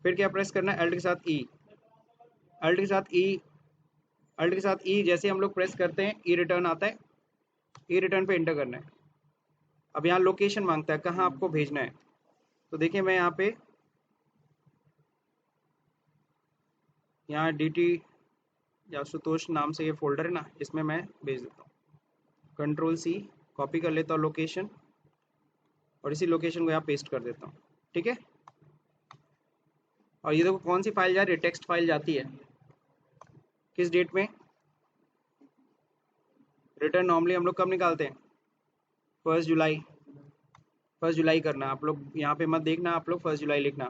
फिर क्या प्रेस करना है, अल्ट के साथ ई, अल्ट के साथ ई, अल्ट के साथ ई जैसे हम लोग प्रेस करते हैं ई रिटर्न आता है, ई रिटर्न पे इंटर करना है। अब यहाँ लोकेशन मांगता है कहाँ आपको भेजना है, तो देखिए मैं यहाँ पे, यहाँ DT या सुतोष नाम से ये फोल्डर है ना, इसमें मैं भेज देता हूँ। Ctrl+C कॉपी कर लेता हूँ लोकेशन, और इसी लोकेशन को यहाँ पेस्ट कर देता हूँ, ठीक है। और ये देखो कौन सी फाइल जा रही है, टेक्स्ट फाइल जाती है, किस डेट में। रिटर्न नॉर्मली हम लोग कब निकालते हैं, 1 जुलाई, 1 जुलाई करना। आप लोग यहाँ पे मत देखना, आप लोग 1 जुलाई लिखना,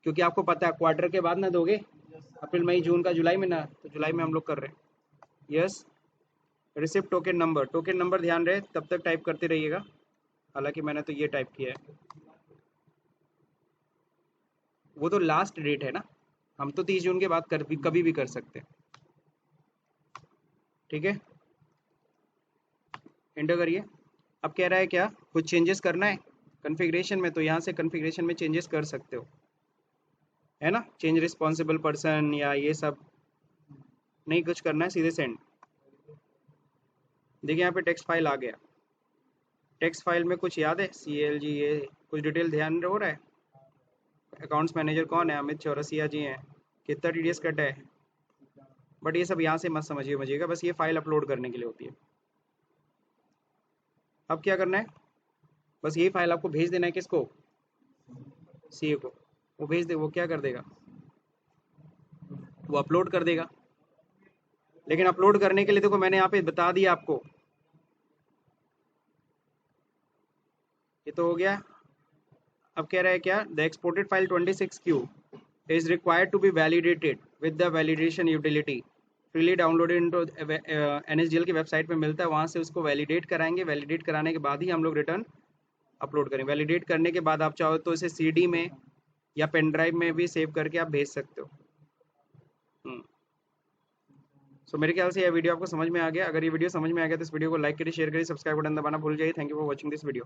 क्योंकि आपको पता है क्वार्टर के बाद ना दोगे, अप्रैल मई जून का जुलाई में ना, तो जुलाई में हम लोग कर रहे हैं। Yes, receipt token number, token number ध्यान रहे तब तक टाइप करते रहिएगा, हालांकि मैंने तो ये टाइप किया है, वो तो लास्ट डेट है ना, हम तो 30 जून के बाद कभी भी कर सकते हैं, ठीक है। एंटर करिए। अब कह रहा है क्या, कुछ चेंजेस करना है कॉन्फ़िगरेशन में, तो यहाँ से कॉन्फ़िगरेशन में चेंजेस कर सकते हो, है ना। चेंज रिस्पॉन्सिबल पर्सन या ये सब नहीं कुछ करना है, सीधे सेंड। देखिए यहाँ पे टेक्स्ट फाइल आ गया। टेक्स्ट फाइल में कुछ याद है, CLG, ये कुछ डिटेल ध्यान हो रहा है। अकाउंट्स मैनेजर कौन है, अमित चौरसिया जी हैं, कितना TDS कट है, बट ये सब यहाँ से मत समझिएगा, बस ये फाइल अपलोड करने के लिए होती है। अब क्या करना है, बस यही फाइल आपको भेज देना है, किसको, CA को। वो भेज दे, वो क्या कर देगा, वो अपलोड कर देगा। लेकिन अपलोड करने के लिए देखो मैंने यहाँ पे बता दिया आपको, ये तो हो गया। अब कह रहा है क्या, the exported file 26Q is required to be validated with the validation utility freely downloaded into NSDL की वेबसाइट पे मिलता है, वहाँ से उसको वैलिडेट कराएंगे। वैलिडेट कराने के बाद ही हम लोग रिटर्न अपलोड करेंगे। वैलिडेट करने के बाद आप चाहो तो इसे CD में या पेन ड्राइव में भी सेव करके आप भेज सकते हो। सो मेरे ख्याल से यह वीडियो आपको समझ में आ गया। अगर ये वीडियो समझ में आ गया तो इस वीडियो को लाइक करिए, शेयर करिए, सब्सक्राइब बटन दबाना भूल जाइए। Thank you for watching this video.